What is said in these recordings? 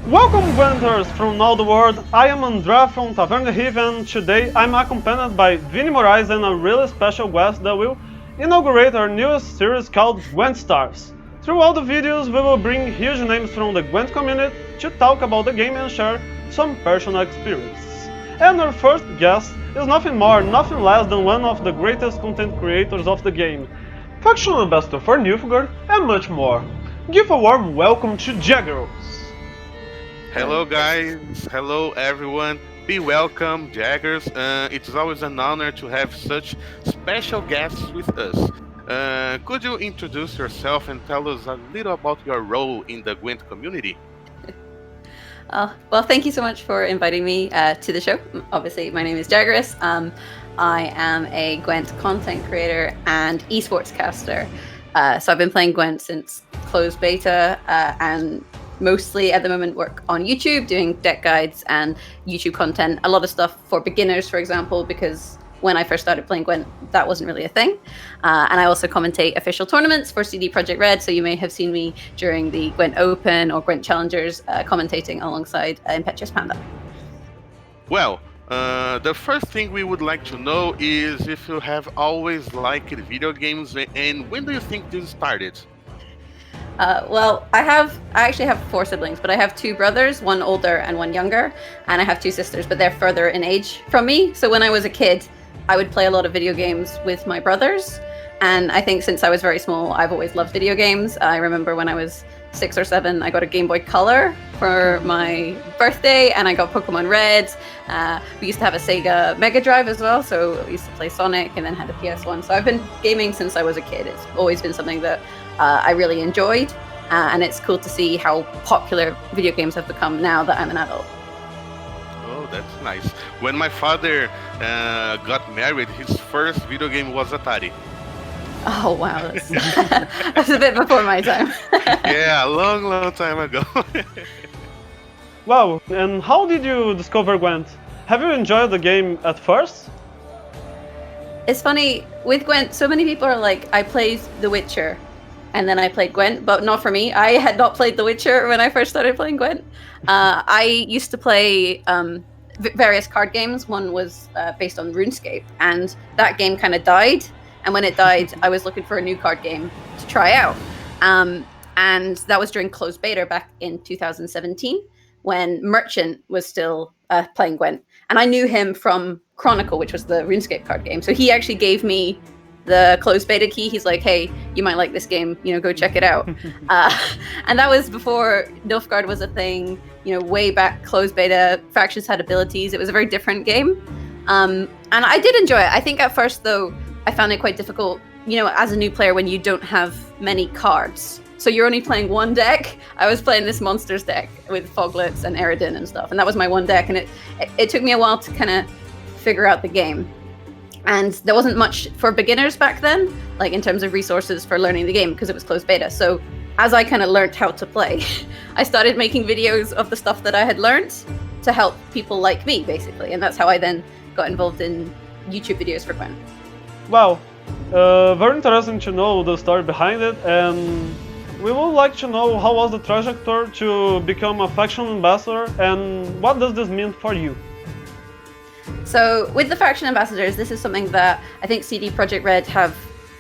Welcome Gwenters from all the world, I am Andrea from Taverna de Rivia and today I'm accompanied by Vinny Moraes and a really special guest that will inaugurate our newest series called Gwent Stars. Through all the videos we will bring huge names from the Gwent community to talk about the game and share some personal experiences. And our first guest is nothing more, nothing less than one of the greatest content creators of the game, faction ambassador for Nilfgaard and much more. Give a warm welcome to Jaggerous. Hello guys, hello everyone, be welcome Jaggers. It's always an honor to have such special guests with us. Could you introduce yourself and tell us a little about your role in the Gwent community? Well, thank you so much for inviting me to the show. Obviously, my name is Jaggerous. I am a Gwent content creator and esports caster. So I've been playing Gwent since closed beta and mostly at the moment work on YouTube doing deck guides and YouTube content. A lot of stuff for beginners, for example, because when I first started playing Gwent, that wasn't really a thing. And I also commentate official tournaments for CD Projekt Red, so you may have seen me during the Gwent Open or Gwent Challengers commentating alongside Impetuous Panda. Well, the first thing we would like to know is if you have always liked video games and when do you think this started? Well, I actually have 4 siblings, but I have 2 brothers, one older and one younger, and I have 2 sisters, but they're further in age from me. So when I was a kid, I would play a lot of video games with my brothers. And I think since I was very small, I've always loved video games. I remember when I was 6 or 7, I got a Game Boy Color for my birthday, and I got Pokemon Red. We used to have a Sega Mega Drive as well, so we used to play Sonic and then had a PS1. So I've been gaming since I was a kid. It's always been something that I really enjoyed, and it's cool to see how popular video games have become now that I'm an adult. Oh, that's nice. When my father got married, his first video game was Atari. Oh wow, that's a bit before my time. Yeah, a long time ago. Wow, and how did you discover Gwent? Have you enjoyed the game at first? It's funny, with Gwent, so many people are like, I played The Witcher, and then I played Gwent, but not for me. I had not played The Witcher when I first started playing Gwent. I used to play various card games. One was based on RuneScape, and that game kind of died. And when it died, I was looking for a new card game to try out. And that was during closed beta back in 2017, when Merchant was still playing Gwent. And I knew him from Chronicle, which was the RuneScape card game. So he actually gave me the closed beta key. He's like, hey, you might like this game, go check it out. And that was before Nilfgaard was a thing, way back closed beta, factions had abilities. It was a very different game. And I did enjoy it. I think at first, though, I found it quite difficult, as a new player when you don't have many cards. So you're only playing one deck. I was playing this monsters deck with Foglets and Eredin and stuff. And that was my one deck. And it took me a while to kind of figure out the game. And there wasn't much for beginners back then, like in terms of resources for learning the game, because it was closed beta. So as I kind of learned how to play, I started making videos of the stuff that I had learned to help people like me, basically. And that's how I then got involved in YouTube videos for Gwent. Wow, very interesting to know the story behind it, and we would like to know how was the trajectory to become a faction ambassador, and what does this mean for you? So with the faction ambassadors, this is something that I think CD Projekt Red have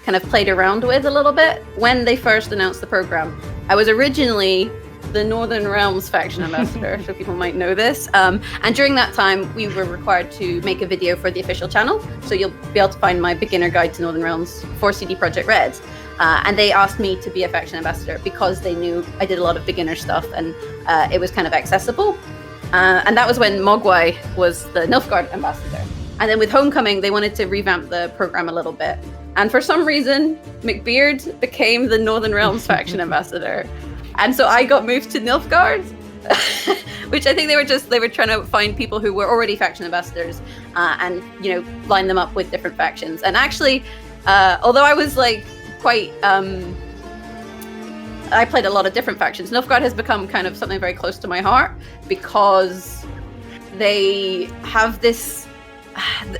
kind of played around with a little bit. When they first announced the program, I was originally the Northern Realms faction ambassador, so people might know this. And during that time, we were required to make a video for the official channel. So you'll be able to find my beginner guide to Northern Realms for CD Projekt Red. And they asked me to be a faction ambassador because they knew I did a lot of beginner stuff and it was kind of accessible. And that was when Mogwai was the Nilfgaard ambassador. And then with Homecoming, they wanted to revamp the program a little bit. And for some reason, McBeard became the Northern Realms faction ambassador. And so I got moved to Nilfgaard, which I think they were trying to find people who were already faction ambassadors and, line them up with different factions. And actually, although I was like quite, I played a lot of different factions. Nilfgaard has become kind of something very close to my heart because they have this,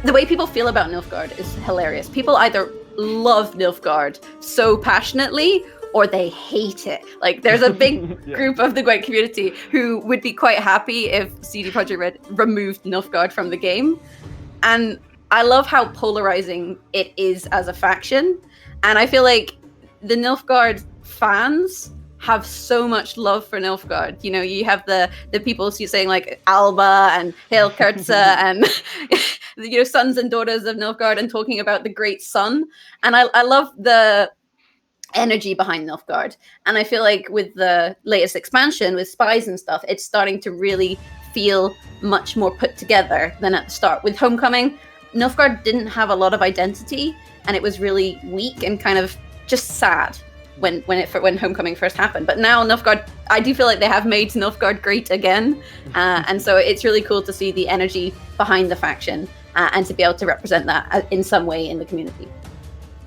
the way people feel about Nilfgaard is hilarious. People either love Nilfgaard so passionately or they hate it. Like there's a big Yeah. group of the Gwent community who would be quite happy if CD Projekt Red removed Nilfgaard from the game. And I love how polarizing it is as a faction. And I feel like the Nilfgaard fans have so much love for Nilfgaard. You know, you have the people saying like Alba and Hail Kurtza and you know, sons and daughters of Nilfgaard, and talking about the great sun. And I love the energy behind Nilfgaard. And I feel like with the latest expansion with spies and stuff, it's starting to really feel much more put together than at the start. With Homecoming, Nilfgaard didn't have a lot of identity, and it was really weak and kind of just sad when Homecoming first happened. But now Nilfgaard, I do feel like they have made Nilfgaard great again, and so it's really cool to see the energy behind the faction and to be able to represent that in some way in the community.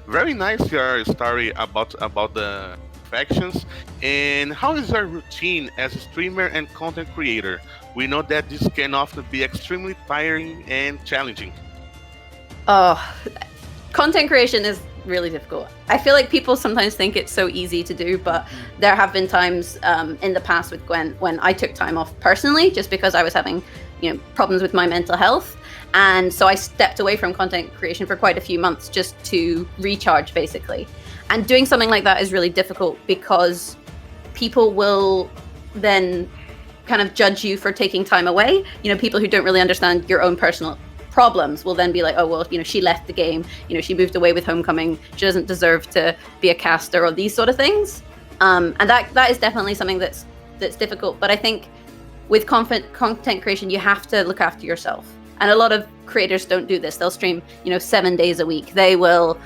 Very nice your story about the factions. And how is your routine as a streamer and content creator? We know that this can often be extremely tiring and challenging. Oh, content creation is really difficult. I feel like people sometimes think it's so easy to do, but there have been times in the past with Gwent when I took time off personally just because I was having, you know, problems with my mental health. And so I stepped away from content creation for quite a few months just to recharge, basically. And doing something like that is really difficult because people will then kind of judge you for taking time away. You know, people who don't really understand your own personal problems will then be like, oh, well, you know, she left the game, you know, she moved away with Homecoming, she doesn't deserve to be a caster, or these sort of things. And that is definitely something that's difficult. But I think with content creation, you have to look after yourself. And a lot of creators don't do this. They'll stream, you know, 7 days a week. They will,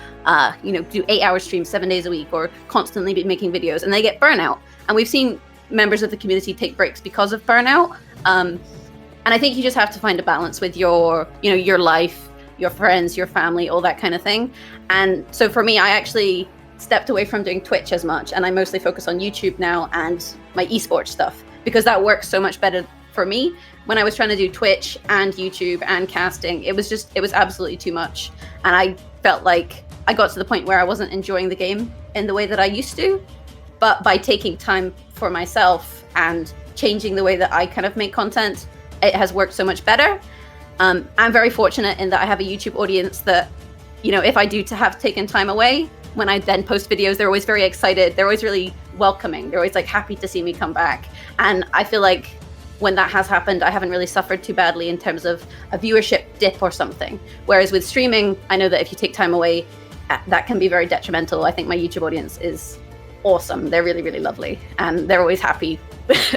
you know, do 8-hour streams 7 days a week, or constantly be making videos, and they get burnout. And we've seen members of the community take breaks because of burnout. And I think you just have to find a balance with your, you know, your life, your friends, your family, all that kind of thing. And so for me, I actually stepped away from doing Twitch as much, and I mostly focus on YouTube now and my esports stuff, because that works so much better for me. When I was trying to do Twitch and YouTube and casting, it was absolutely too much. And I felt like I got to the point where I wasn't enjoying the game in the way that I used to. But by taking time for myself and changing the way that I kind of make content, it has worked so much better. I'm very fortunate in that I have a YouTube audience that, you know, if I do to have taken time away, when I then post videos, they're always very excited. They're always really welcoming. They're always like happy to see me come back. And I feel like when that has happened, I haven't really suffered too badly in terms of a viewership dip or something. Whereas with streaming, I know that if you take time away, that can be very detrimental. I think my YouTube audience is awesome. They're really, really lovely. And they're always happy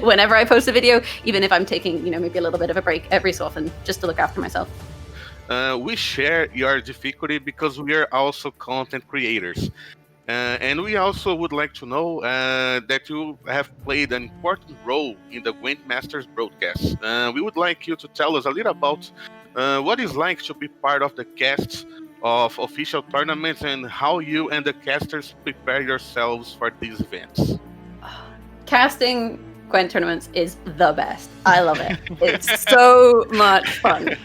whenever I post a video, even if I'm taking, you know, maybe a little bit of a break every so often just to look after myself. We share your difficulty because we are also content creators. And we also would like to know that you have played an important role in the Gwent Masters broadcast. We would like you to tell us a little about what it's like to be part of the casts of official tournaments and how you and the casters prepare yourselves for these events. Casting Gwent tournaments is the best. I love it. It's so much fun.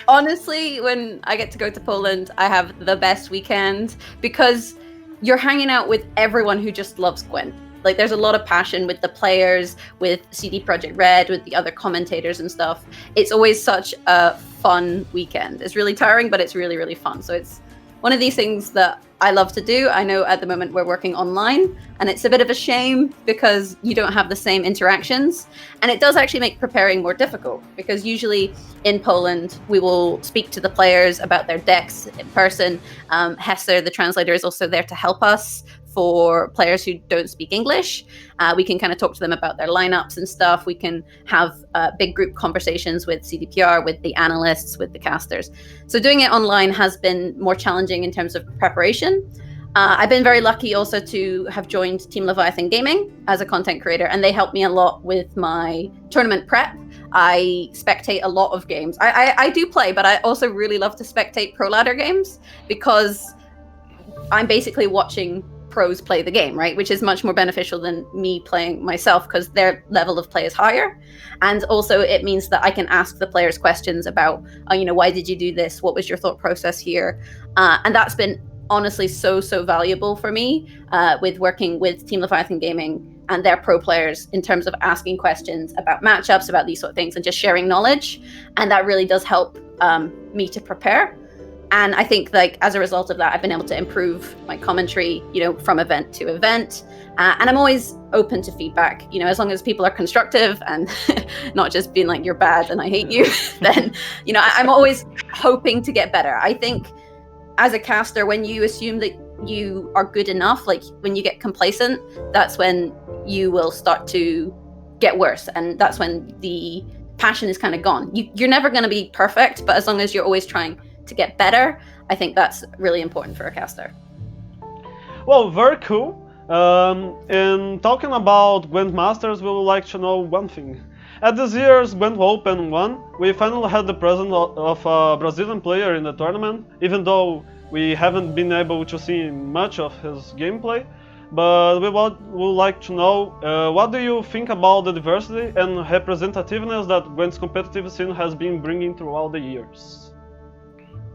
Honestly, when I get to go to Poland, I have the best weekend because you're hanging out with everyone who just loves Gwent. Like, there's a lot of passion with the players, with CD Projekt Red, with the other commentators and stuff. It's always such a fun weekend. It's really tiring, but it's really, really fun. So it's one of these things that I love to do. I know at the moment we're working online, and it's a bit of a shame because you don't have the same interactions. And it does actually make preparing more difficult because usually in Poland, we will speak to the players about their decks in person. Hesser, the translator, is also there to help us for players who don't speak English. We can kind of talk to them about their lineups and stuff. We can have big group conversations with CDPR, with the analysts, with the casters. So doing it online has been more challenging in terms of preparation. I've been very lucky also to have joined Team Leviathan Gaming as a content creator, and they helped me a lot with my tournament prep. I spectate a lot of games. I do play, but I also really love to spectate pro ladder games because I'm basically watching pros play the game, right? Which is much more beneficial than me playing myself because their level of play is higher. And also it means that I can ask the players questions about, you know, why did you do this? What was your thought process here? And that's been honestly so valuable for me with working with Team Leviathan Gaming and their pro players in terms of asking questions about matchups, about these sort of things, and just sharing knowledge. And that really does help me to prepare. And I think, like, as a result of that, I've been able to improve my commentary, from event to event. And I'm always open to feedback, as long as people are constructive and not just being like, you're bad and I hate you, then, I'm always hoping to get better. I think as a caster, when you assume that you are good enough, like when you get complacent, that's when you will start to get worse. And that's when the passion is kind of gone. You're never going to be perfect, but as long as you're always trying to get better, I think that's really important for a caster. Well, very cool. In talking about Gwent Masters, we would like to know one thing. At this year's Gwent Open 1, we finally had the presence of a Brazilian player in the tournament, even though we haven't been able to see much of his gameplay. But we would like to know, what do you think about the diversity and representativeness that Gwent's competitive scene has been bringing throughout the years?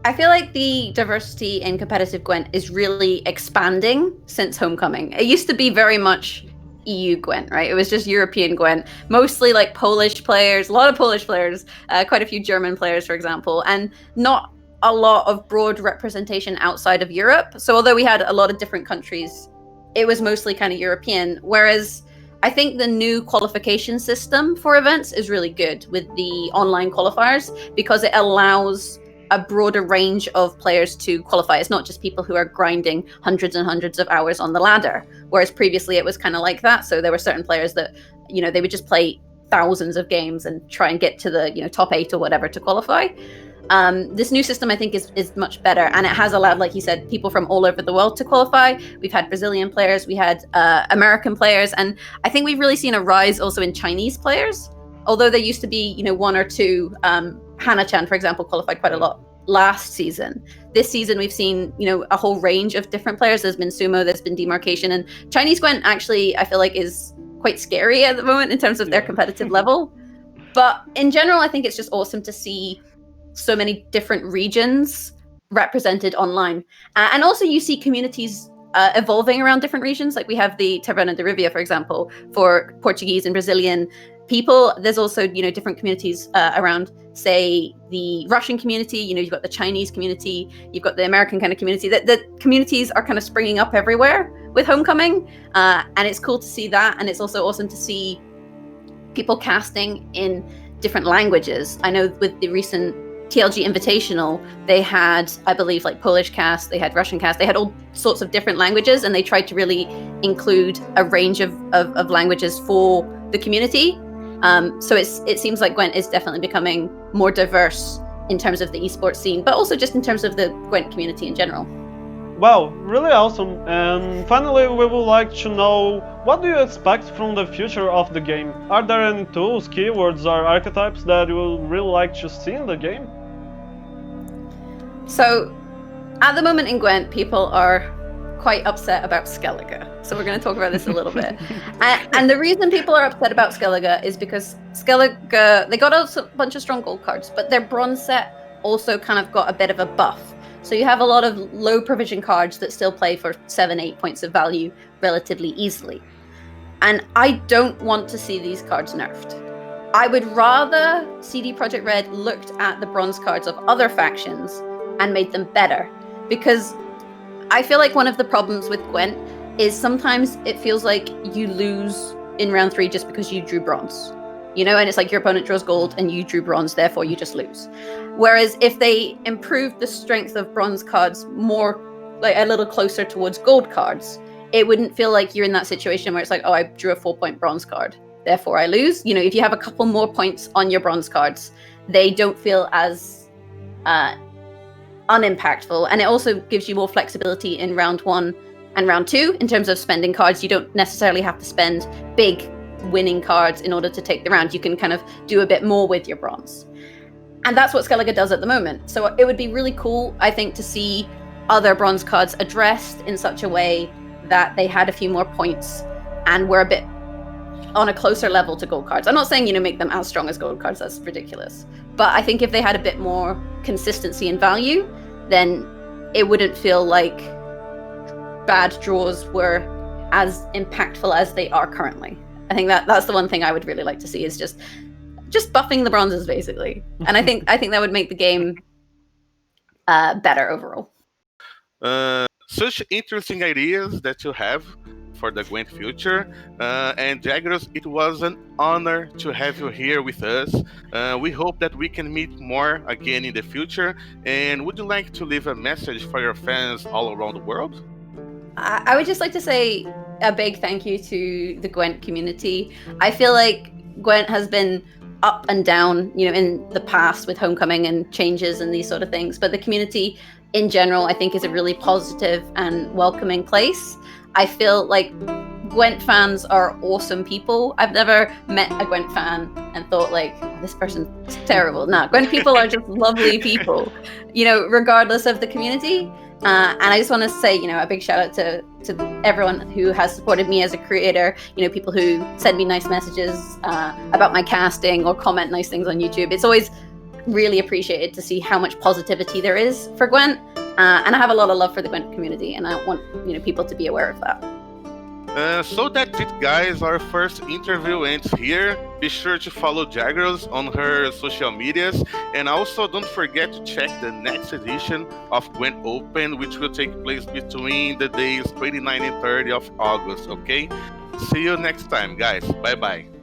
I feel like the diversity in competitive Gwent is really expanding since Homecoming. It used to be very much EU Gwent, right? It was just European Gwent, mostly like Polish players, a lot of Polish players, quite a few German players, for example, and not a lot of broad representation outside of Europe. So although we had a lot of different countries, it was mostly kind of European. Whereas I think the new qualification system for events is really good with the online qualifiers, because it allows a broader range of players to qualify. It's not just people who are grinding hundreds and hundreds of hours on the ladder, whereas previously it was kind of like that. So there were certain players that, they would just play thousands of games and try and get to the, top 8 or whatever to qualify. This new system, I think, is much better, and it has allowed, like you said, people from all over the world to qualify. We've had Brazilian players, we had American players, and I think we've really seen a rise also in Chinese players. Although there used to be, one or two, Hana-chan, for example, qualified quite a lot last season. This season, we've seen, a whole range of different players. There's been Sumo, there's been Demarcation, and Chinese Gwent actually, I feel like, is quite scary at the moment in terms of their competitive level. But in general, I think it's just awesome to see so many different regions represented online. And also you see communities evolving around different regions. Like we have the Taverna de Rivia, for example, for Portuguese and Brazilian people. There's also, different communities around, say, the Russian community. You've got the Chinese community, you've got the American kind of community. The communities are kind of springing up everywhere with Homecoming. And it's cool to see that. And it's also awesome to see people casting in different languages. I know with the recent TLG Invitational, they had, I believe, like Polish cast, they had Russian cast, they had all sorts of different languages, and they tried to really include a range of languages for the community. So it seems like Gwent is definitely becoming more diverse in terms of the esports scene, but also just in terms of the Gwent community in general. Wow, really awesome. And finally, we would like to know, what do you expect from the future of the game? Are there any tools, keywords, or archetypes that you would really like to see in the game? So, at the moment in Gwent, people are quite upset about Skellige. So we're going to talk about this a little bit. And the reason people are upset about Skellige is because Skellige, they got a bunch of strong gold cards, but their bronze set also kind of got a bit of a buff. So you have a lot of low provision cards that still play for 7-8 points of value relatively easily. And I don't want to see these cards nerfed. I would rather CD Projekt Red looked at the bronze cards of other factions and made them better. Because I feel like one of the problems with Gwent is sometimes it feels like you lose in round 3 just because you drew bronze. And it's like your opponent draws gold and you drew bronze, therefore you just lose. Whereas if they improved the strength of bronze cards more, like a little closer towards gold cards, it wouldn't feel like you're in that situation where it's like, oh, I drew a 4-point bronze card, therefore I lose. If you have a couple more points on your bronze cards, they don't feel as unimpactful. And it also gives you more flexibility in round 1 and round 2 in terms of spending cards. You don't necessarily have to spend big winning cards in order to take the round. You can kind of do a bit more with your bronze. And that's what Skellige does at the moment. So it would be really cool, I think, to see other bronze cards addressed in such a way that they had a few more points and were a bit on a closer level to gold cards. I'm not saying, make them as strong as gold cards, that's ridiculous. But I think if they had a bit more consistency and value, then it wouldn't feel like bad draws were as impactful as they are currently. I think that's the one thing I would really like to see, is just buffing the bronzes, basically. And I think that would make the game better overall. Such interesting ideas that you have for the Gwent future. And Jaggerous, it was an honor to have you here with us. We hope that we can meet more again in the future. And would you like to leave a message for your fans all around the world? I would just like to say a big thank you to the Gwent community. I feel like Gwent has been up and down, in the past with Homecoming and changes and these sort of things. But the community in general, I think, is a really positive and welcoming place. I feel like Gwent fans are awesome people. I've never met a Gwent fan and thought like, oh, this person's terrible. No, Gwent people are just lovely people, regardless of the community. And I just want to say, a big shout out to everyone who has supported me as a creator, people who send me nice messages about my casting or comment nice things on YouTube. It's always really appreciated to see how much positivity there is for Gwent. And I have a lot of love for the Gwent community, and I want people to be aware of that. So that's it, guys. Our first interview ends here. Be sure to follow Jaggerous on her social medias, and also don't forget to check the next edition of Gwent Open, which will take place between the days 29 and 30 of August, okay? See you next time, guys. Bye-bye.